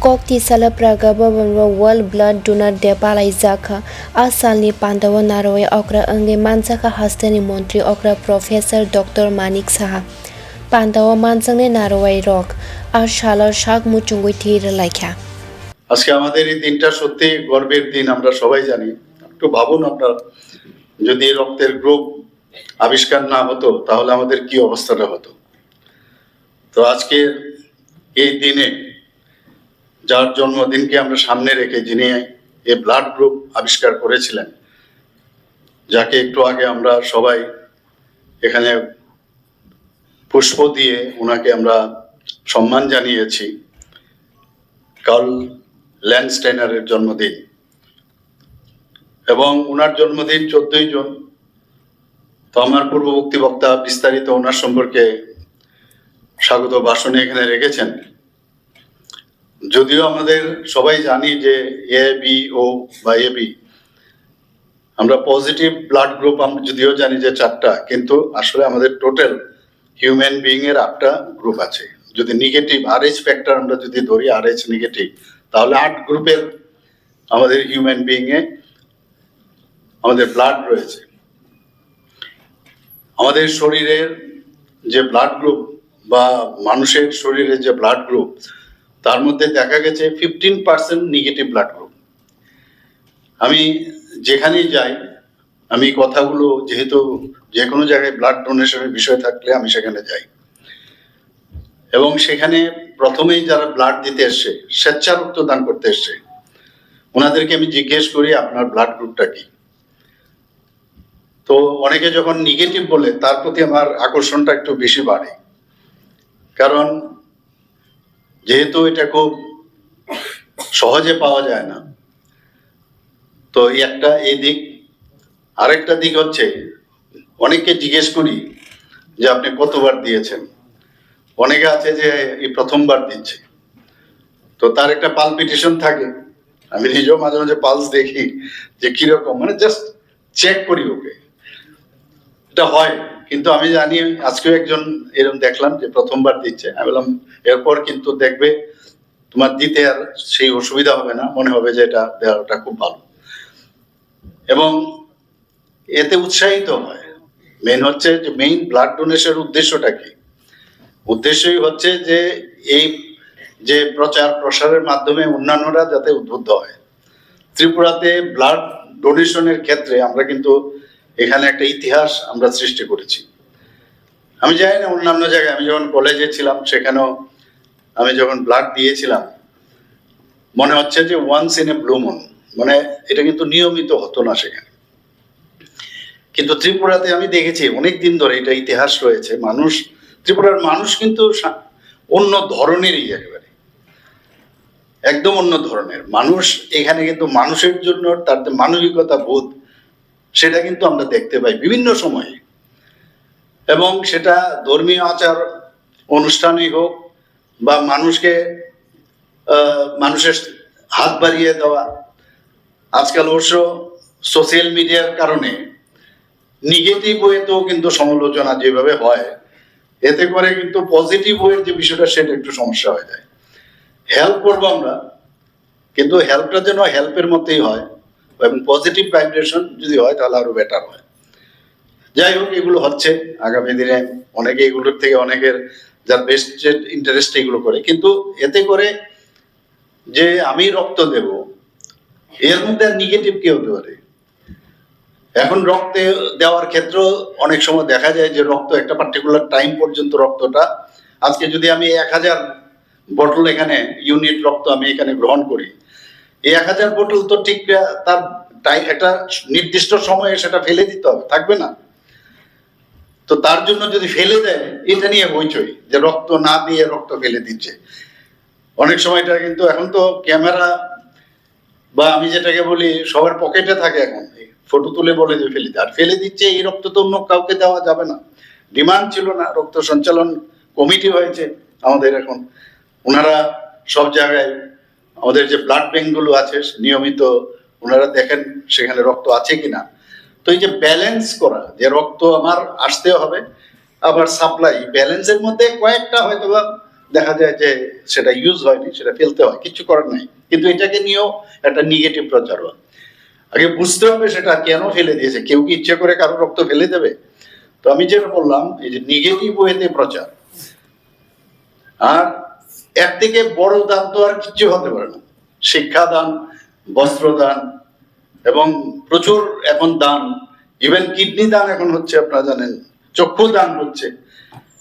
Kokti Salapraga Babanwa World Blood Donor Day Palaizaka Asalni Pandawa Narwe Okra Ange Mansaka Hastani Montri Okra Professor Dr. Manik Saha Pandawa Mansangne Narwe Rock আর শালার শাক মুচুঙ্গুই থির লাইখা আজকে আমাদের এই দিনটা সত্যি গর্বের দিন। আমরা সবাই জানি। একটু ভাবুন, আপনার যদি রক্তের গ্রুপ আবিষ্কার না হতো তাহলে আমাদের কি অবস্থাটা হতো। তো আজকে এই দিনে যার জন্মদিনকে আমরা সামনে রেখে, যিনি এই ব্লাড গ্রুপ আবিষ্কার করেছিলেন, যাকে একটু আগে আমরা সবাই এখানে পুষ্প দিয়ে ওনাকে আমরা সম্মান জানিয়েছি, কার্ল ল্যান্ডস্টাইনারের জন্মদিন, এবং ওনার জন্মদিন 14 জুন। তো আমার পূর্ববর্তী বক্তা বিস্তারিত ওনার সম্পর্কে স্বাগত ভাষণে এখানে রেখেছেন। যদিও আমাদের সবাই জানি যে এ-বি-ও বা এবি, আমরা পজিটিভ ব্লাড গ্রুপ আমরা যদিও জানি যে 4টা, কিন্তু আসলে আমাদের টোটাল হিউম্যান বিইং এর 8টা গ্রুপ আছে। যদি নেগেটিভ RH ফ্যাক্টর আমরা যদি ধরি, RH নেগেটিভ, তাহলে 8 গ্রুপের আমাদের হিউম্যান বিইং এ আমাদের ব্লাড রয়েছে। আমাদের শরীরের যে ব্লাড গ্রুপ বা মানুষের শরীরের যে ব্লাড গ্রুপ, তার মধ্যে দেখা গেছে 15% নেগেটিভ ব্লাড গ্রুপ। আমি যেখানেই যাই, আমি কথাগুলো, যেহেতু যে কোনো জায়গায় ব্লাড ডোনেশনের বিষয় থাকলে আমি সেখানে যাই, এবং সেখানে প্রথমেই যারা ব্লাড দিতে এসছে, স্বেচ্ছা রক্তদান করতে এসছে, ওনাদেরকে আমি জিজ্ঞেস করি আপনার ব্লাড গ্রুপটা কি। তো অনেকে যখন নেগেটিভ বলে, তার প্রতি আমার আকর্ষণটা একটু বেশি বাড়ে, কারণ যেহেতু এটা খুব সহজে পাওয়া যায় না। তো একটা এই দিক। আরেকটা দিক হচ্ছে, অনেককে জিজ্ঞেস করি যে আপনি কতবার দিয়েছেন। অনেকে আছে যে এই প্রথমবার দিচ্ছে, তো তার একটা পালপিটেশন থাকে। আমি নিজেও মাঝে মাঝে পালস দেখি যে কিরকম, মানে জাস্ট চেক করি ওকে, এটা হয়। কিন্তু আমি জানি আজকেও একজন এরকম দেখলাম যে প্রথমবার দিচ্ছে। আমি বললাম এরপর কিন্তু দেখবে তোমার দিতে আর সেই অসুবিধা হবে না, মনে হবে যে এটা দেওয়াটা খুব ভালো, এবং এতে উৎসাহিত হয়। মেইন হচ্ছে যে মেইন ব্লাড ডোনেশনের উদ্দেশ্যটা কি? উদ্দেশ্যই হচ্ছে যে এই যে প্রচার প্রসারের মাধ্যমে অন্যান্যরা যাতে উদ্বুদ্ধ হয়। ত্রিপুরাতে ব্লাড ডোনেশনের ক্ষেত্রে আমরা কিন্তু এখানে একটা ইতিহাস আমরা সৃষ্টি করেছি। আমি জানি না অন্যান্য জায়গায়, আমি যখন কলেজে ছিলাম সেখানেও আমি যখন ব্লাড দিয়েছিলাম, মনে হচ্ছে যে once in a blue moon, মানে এটা কিন্তু নিয়মিত হতো না সেখানে। কিন্তু ত্রিপুরাতে আমি দেখেছি অনেক দিন ধরে এটা ইতিহাস রয়েছে। মানুষ, ত্রিপুরার মানুষ কিন্তু অন্য ধরনেরই, একেবারে একদম অন্য ধরনের মানুষ। এখানে কিন্তু মানুষের জন্য তার যে মানবিকতা বোধ, সেটা কিন্তু আমরা দেখতে পাই বিভিন্ন সময়ে, এবং সেটা ধর্মীয় আচার অনুষ্ঠানই হোক বা মানুষের হাত বাড়িয়ে দেওয়া। আজকাল অবশ্য সোশ্যাল মিডিয়ার কারণে নেগেটিভ ওয়েতেও কিন্তু সমালোচনা যেভাবে হয়, এতে করে কিন্তু পজিটিভ ওয়ের যে বিষয়টা, সেটা একটু সমস্যা হয়ে যায়। হেল্প করবো আমরা, কিন্তু হেল্পটা যেন হেল্পের মতোই হয়, এবং পজিটিভ ভাইব্রেশন যদি হয় তাহলে আরো বেটার হয়। যাই হোক, এগুলো হচ্ছে আগামী দিনে অনেকে এগুলোর থেকে, অনেকের যার বেস্ট ইন্টারেস্ট এগুলো করে, কিন্তু এতে করে যে আমি রক্ত দেব, এর মধ্যে আর নেগেটিভ কি হতে পারে? এখন রক্তে দেওয়ার ক্ষেত্রে অনেক সময় দেখা যায় যে রক্ত একটা পার্টিকুলার টাইম পর্যন্ত রক্তটা, আজকে যদি আমি 1000 বোতল এখানে ইউনিট রক্ত আমি এখানে গ্রহণ করি, এই 1000 বোতল তো ঠিক তার একটা নির্দিষ্ট সময়ে সেটা ফেলে দিতে হবে, থাকবে না। তো তার জন্য যদি ফেলে দেয়, এটা নিয়ে হইচই যে রক্ত না দিয়ে রক্ত ফেলে দিচ্ছে। অনেক সময় এটা কিন্তু এখন তো ক্যামেরা বা আমি যেটাকে বলি সবার পকেটে থাকে, এখন ফটো তুলে বলে যে ফেলে দিতে, আর ফেলে দিচ্ছে। এই রক্ত তো অন্য কাউকে দেওয়া যাবে না, ডিমান্ড ছিল না। রক্ত সঞ্চালন কমিটি হয়েছে আমাদের এখন, ওনারা সব জায়গায় আমাদের যে ব্লাড ব্যাংক গুলো আছে নিয়মিত ওনারা দেখেন সেখানে রক্ত আছে কিনা। তো এই যে ব্যালেন্স করা, যে রক্ত আমার আসতে হবে, আবার সাপ্লাই, ব্যালেন্সের মধ্যে কয়েকটা হয়তো বা দেখা যায় যে সেটা ইউজ হয়নি, সেটা ফেলতে হয়, কিছু করার নাই। কিন্তু এটাকে নিয়েও একটা নেগেটিভ প্রচার হয়। আগে বুঝতে হবে সেটা কেন ফেলে দিয়েছে, কেউ কি ইচ্ছে করে কারো রক্ত ফেলে দেবে? তো আমি যেটা বললাম, এই যে নেগেটিভ ওয়েতে প্রচার, আর এর থেকে বড় দান তো আর কিছু হতে পারে না। শিক্ষাদান, বস্ত্রদান এবং প্রচুর এখন দান, ইভেন কিডনি দান এখন হচ্ছে, আপনারা জানেন, চক্ষু দান হচ্ছে,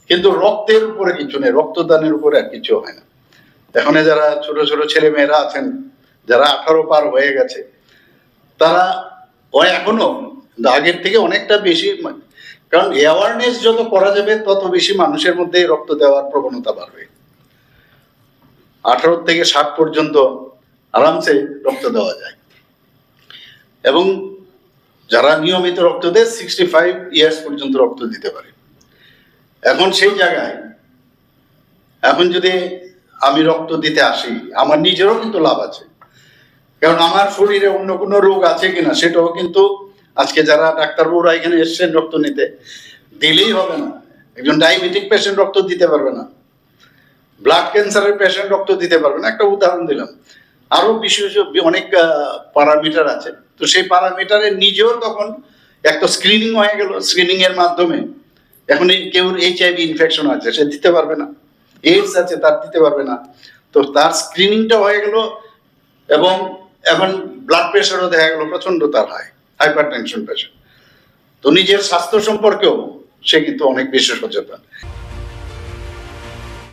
কিন্তু রক্তের উপরে কিছু নেই, রক্তদানের উপরে আর কিছু হয় না। এখন যারা ছোট ছোট ছেলে মেয়েরা আছেন, যারা 18 পার হয়ে গেছে, তারা এখনো আগের থেকে অনেকটা বেশি, কারণ অ্যাওয়ারনেস যত করা যাবে তত বেশি মানুষের মধ্যে রক্ত দেওয়ার প্রবণতা বাড়বে। 18 থেকে 60 পর্যন্ত আরামসে রক্ত দেওয়া যায়, এবং যারা নিয়মিত রক্ত দেয় 65 ইয়ার্স পর্যন্ত রক্ত দিতে পারে। এখন সেই জায়গায় এখন যদি আমি রক্ত দিতে আসি, আমার নিজেরও কিন্তু লাভ আছে, কারণ আমার শরীরে অন্য কোনো রোগ আছে কিনা সেটাও কিন্তু আজকে যারা ডাক্তারবাবুরা এখানে এসছেন রক্ত নিতে, দিলেই হবে না। একজন ডায়াবেটিক পেশেন্ট রক্ত দিতে পারবে না, ব্লাড ক্যান্সারের পেশেন্ট রক্ত দিতে পারবে না, একটা উদাহরণ দিলাম। আরো বিশেষ অনেক প্যারামিটার আছে, তো সেই প্যারামিটারে নিজেও তখন একটা স্ক্রিনিং হয়ে গেল। স্ক্রিনিং এর মাধ্যমে এখন কেউ HIV ইনফেকশন আছে, সে দিতে পারবে না, এইডস আছে তার দিতে পারবে না, তো তার স্ক্রিনিংটা হয়ে গেল। এবং এখন ব্লাড প্রেশারও দেখা গেল প্রচন্ড তার হাইপার টেনশন পেশেন্ট, তো নিজের স্বাস্থ্য সম্পর্কেও সে কিন্তু অনেক বেশি সচেতন।